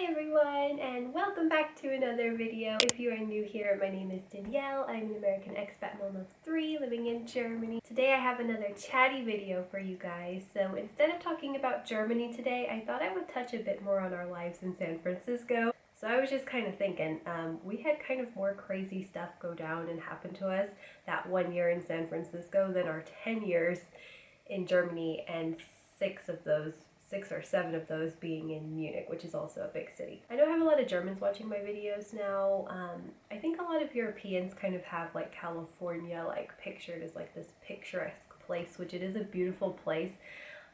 Hi everyone, and welcome back to another video. If you are new here, my name is Danielle. I'm an American expat mom of 3 living in Germany. Today I have another chatty video for you guys. So instead of talking about Germany today, I thought I would touch a bit more on our lives in San Francisco. So I was just kind of thinking, we had kind of more crazy stuff go down and happen to us that 1 year in San Francisco than our 10 years in Germany, and 6 or 7 of those being in Munich, which is also a big city. I know I have a lot of Germans watching my videos now. I think a lot of Europeans kind of have like California like pictured as like this picturesque place, which it is a beautiful place.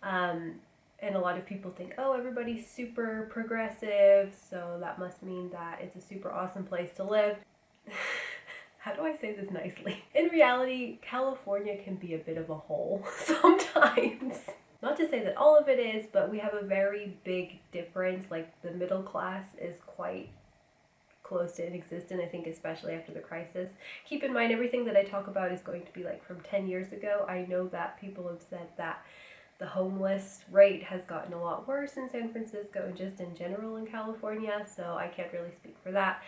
And a lot of people think, oh, everybody's super progressive, so that must mean that it's a super awesome place to live. How do I say this nicely? In reality, California can be a bit of a hole sometimes. Not to say that all of it is, but we have a very big difference. Like the middle class is quite close to inexistent, I think, especially after the crisis. Keep in mind, everything that I talk about is going to be like from 10 years ago. I know that people have said that the homeless rate has gotten a lot worse in San Francisco and just in general in California, so I can't really speak for that.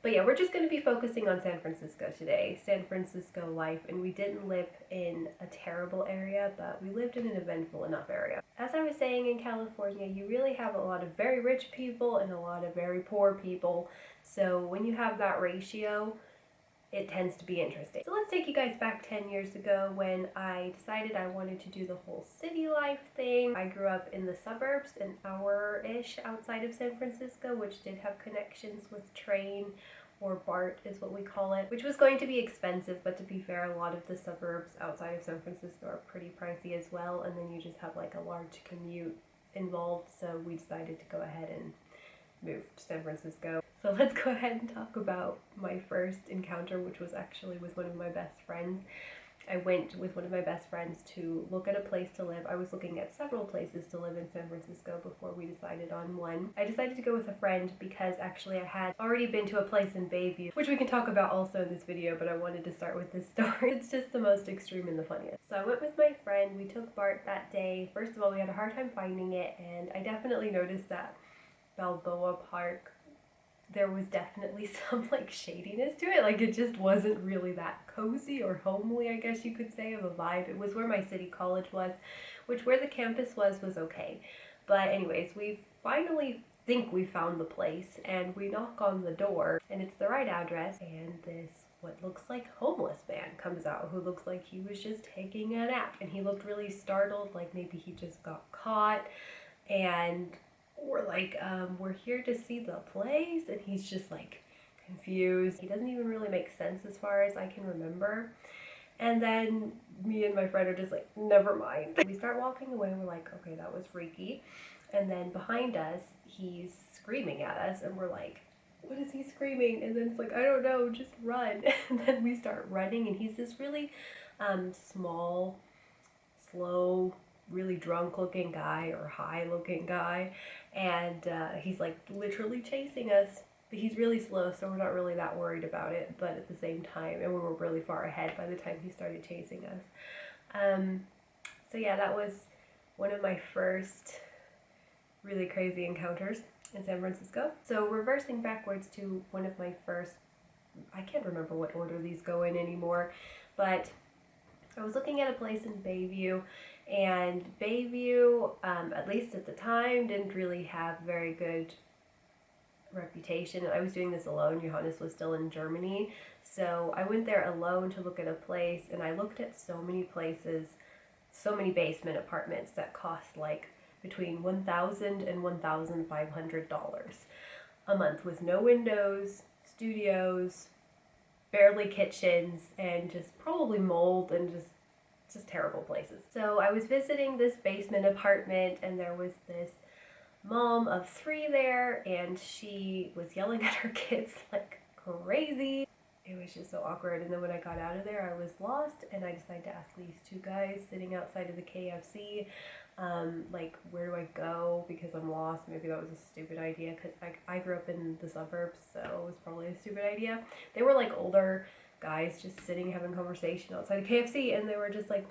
But yeah, we're just going to be focusing on San Francisco today, San Francisco life, and we didn't live in a terrible area, but we lived in an eventful enough area. As I was saying, in California, you really have a lot of very rich people and a lot of very poor people, so when you have that ratio, it tends to be interesting. So let's take you guys back 10 years ago when I decided I wanted to do the whole city life thing. I grew up in the suburbs, an hour-ish outside of San Francisco, which did have connections with train, or BART is what we call it, which was going to be expensive, but to be fair, a lot of the suburbs outside of San Francisco are pretty pricey as well, and then you just have like a large commute involved, so we decided to go ahead and move to San Francisco. So let's go ahead and talk about my first encounter, which was actually with one of my best friends. I went with one of my best friends to look at a place to live. I was looking at several places to live in San Francisco before we decided on one. I decided to go with a friend because actually I had already been to a place in Bayview, which we can talk about also in this video, but I wanted to start with this story. It's just the most extreme and the funniest. So I went with my friend. We took BART that day. First of all, we had a hard time finding it, and I definitely noticed that Balboa Park, there was definitely some like shadiness to it. Like it just wasn't really that cozy or homely, I guess you could say, of a vibe. It was where my city college was, which where the campus was okay. But anyways, we finally think we found the place, and we knock on the door, and it's the right address, and this what looks like homeless man comes out who looks like he was just taking a nap, and he looked really startled, like maybe he just got caught. And we're like, we're here to see the place, and he's just like confused. He doesn't even really make sense as far as I can remember. And then me and my friend are just like, never mind. We start walking away, and we're like, okay, that was freaky. And then behind us, he's screaming at us, and we're like, what is he screaming? And then it's like, I don't know, just run. And then we start running, and he's this really small, slow, really drunk looking guy or high looking guy, and he's like literally chasing us, but he's really slow, so we're not really that worried about it. But at the same time, and we were really far ahead by the time he started chasing us. So yeah, that was one of my first really crazy encounters in San Francisco. So reversing backwards to one of my first, I can't remember what order these go in anymore, but I was looking at a place in Bayview, and Bayview, at least at the time, didn't really have very good reputation. I was doing this alone. Johannes was still in Germany, so I went there alone to look at a place, and I looked at so many places, so many basement apartments that cost like between $1,000 and $1,500 a month, with no windows, studios, barely kitchens, and just probably mold and just terrible places. So I was visiting this basement apartment, and there was this mom of 3 there, and she was yelling at her kids like crazy. It was just so awkward. And then when I got out of there, I was lost, and I decided to ask these 2 guys sitting outside of the KFC, like, where do I go, because I'm lost. Maybe that was a stupid idea, because I grew up in the suburbs, so it was probably a stupid idea. They were like older guys just sitting having conversation outside of KFC, and they were just like,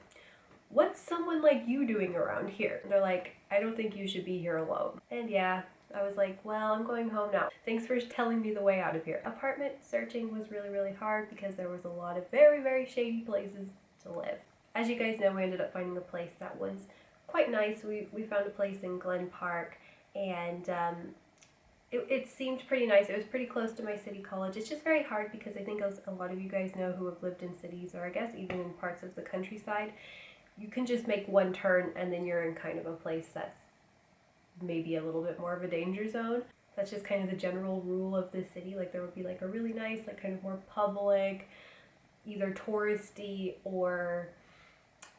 what's someone like you doing around here? And they're like, I don't think you should be here alone. And yeah, I was like, well, I'm going home now. Thanks for telling me the way out of here. Apartment searching was really, really hard because there was a lot of very, very shady places to live. As you guys know, we ended up finding a place that was quite nice. We found a place in Glen Park, and it seemed pretty nice. It was pretty close to my city college. It's just very hard because I think as a lot of you guys know who have lived in cities, or I guess even in parts of the countryside, you can just make one turn and then you're in kind of a place that's maybe a little bit more of a danger zone. That's just kind of the general rule of the city. Like there would be like a really nice, like kind of more public, either touristy or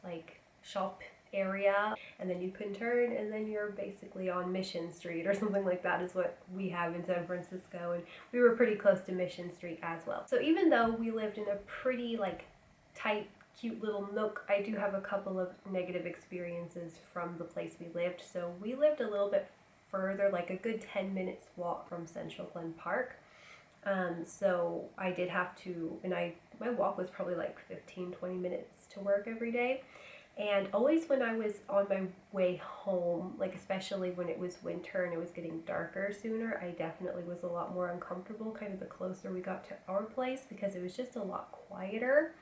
like shop area, and then you can turn and then you're basically on Mission Street or something like that is what we have in San Francisco, and we were pretty close to Mission Street as well. So even though we lived in a pretty like tight, cute little nook, I do have a couple of negative experiences from the place we lived. So we lived a little bit further, like a good 10 minutes walk from Central Glen Park. So I did have to, and my walk was probably like 15-20 minutes to work every day. And always when I was on my way home, like especially when it was winter and it was getting darker sooner, I definitely was a lot more uncomfortable kind of the closer we got to our place, because it was just a lot quieter.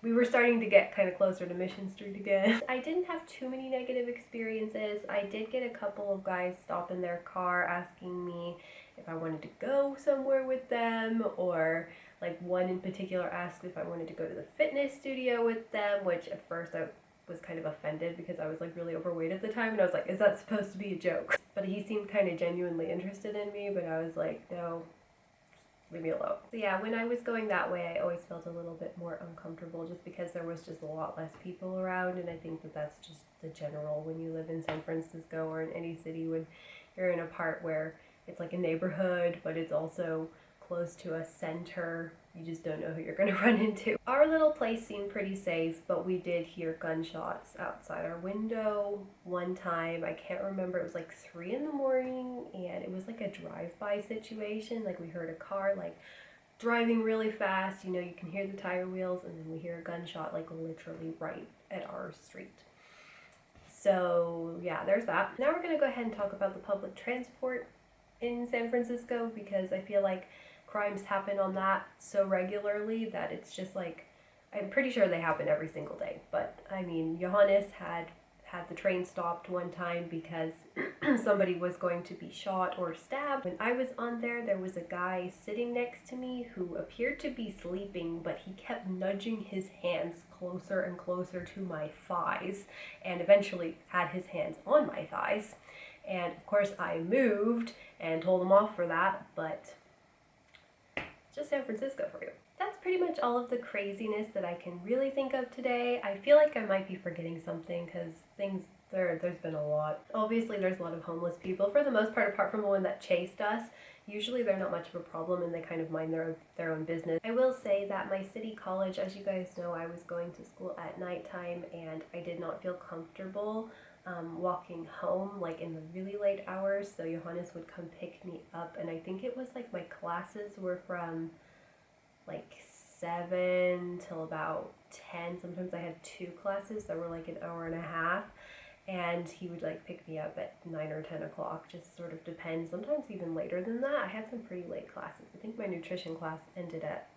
We were starting to get kind of closer to Mission Street again. I didn't have too many negative experiences. I did get a couple of guys stop in their car asking me if I wanted to go somewhere with them, or like one in particular asked if I wanted to go to the fitness studio with them, which at first I was kind of offended because I was like really overweight at the time, and I was like, is that supposed to be a joke? But he seemed kind of genuinely interested in me, but I was like, no, leave me alone. So yeah, when I was going that way, I always felt a little bit more uncomfortable just because there was just a lot less people around, and I think that that's just the general when you live in San Francisco or in any city, when you're in a part where it's like a neighborhood, but it's also close to a center. You just don't know who you're going to run into. Our little place seemed pretty safe, but we did hear gunshots outside our window one time. I can't remember, it was like 3 in the morning, and it was like a drive-by situation. Like we heard a car like driving really fast, you know, you can hear the tire wheels, and then we hear a gunshot like literally right at our street. So yeah, there's that. Now we're going to go ahead and talk about the public transport in San Francisco, because I feel like crimes happen on that so regularly that it's just like, I'm pretty sure they happen every single day. But I mean, Johannes had the train stopped one time because somebody was going to be shot or stabbed. When I was on there, there was a guy sitting next to me who appeared to be sleeping, but he kept nudging his hands closer and closer to my thighs, and eventually had his hands on my thighs. And of course I moved and told him off for that, but just San Francisco for you. That's pretty much all of the craziness that I can really think of today. I feel like I might be forgetting something because there's been a lot. Obviously there's a lot of homeless people, for the most part, apart from the one that chased us. Usually they're not much of a problem and they kind of mind their own business. I will say that my city college, as you guys know, I was going to school at nighttime, and I did not feel comfortable walking home like in the really late hours. So Johannes would come pick me up, and I think it was like my classes were from like 7 till about 10. Sometimes I had 2 classes that were like an hour and a half, and he would like pick me up at 9 or 10 o'clock, just sort of depends. Sometimes even later than that. I had some pretty late classes. I think my nutrition class ended at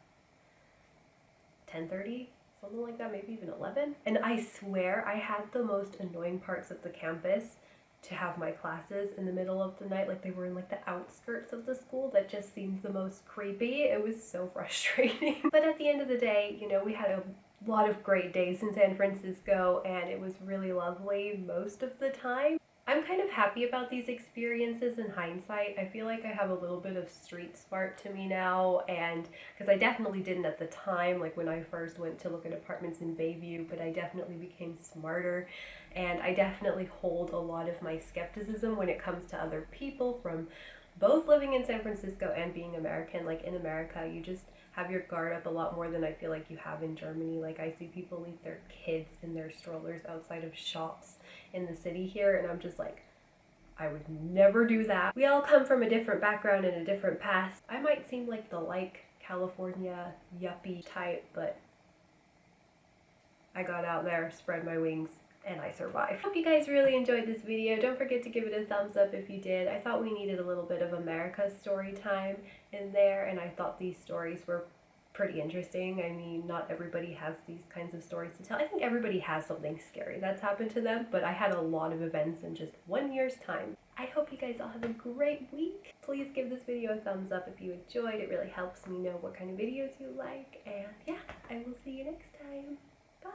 10:30. Something like that, maybe even 11. And I swear I had the most annoying parts of the campus to have my classes in the middle of the night, like they were in like the outskirts of the school. That just seemed the most creepy. It was so frustrating. But at the end of the day, you know, we had a lot of great days in San Francisco, and it was really lovely most of the time. I'm kind of happy about these experiences in hindsight. I feel like I have a little bit of street smart to me now, and because I definitely didn't at the time, like when I first went to look at apartments in Bayview, but I definitely became smarter, and I definitely hold a lot of my skepticism when it comes to other people, from both living in San Francisco and being American. Like in America, you just have your guard up a lot more than I feel like you have in Germany. Like I see people leave their kids in their strollers outside of shops in the city here, and I'm just like, I would never do that. We all come from a different background and a different past. I might seem like the California yuppie type, but I got out there, spread my wings, and I survived. Hope you guys really enjoyed this video. Don't forget to give it a thumbs up if you did. I thought we needed a little bit of America's story time in there, and I thought these stories were pretty interesting. I mean, not everybody has these kinds of stories to tell. I think everybody has something scary that's happened to them, but I had a lot of events in just 1 year's time. I hope you guys all have a great week. Please give this video a thumbs up if you enjoyed. It really helps me know what kind of videos you like. And yeah, I will see you next time. Bye!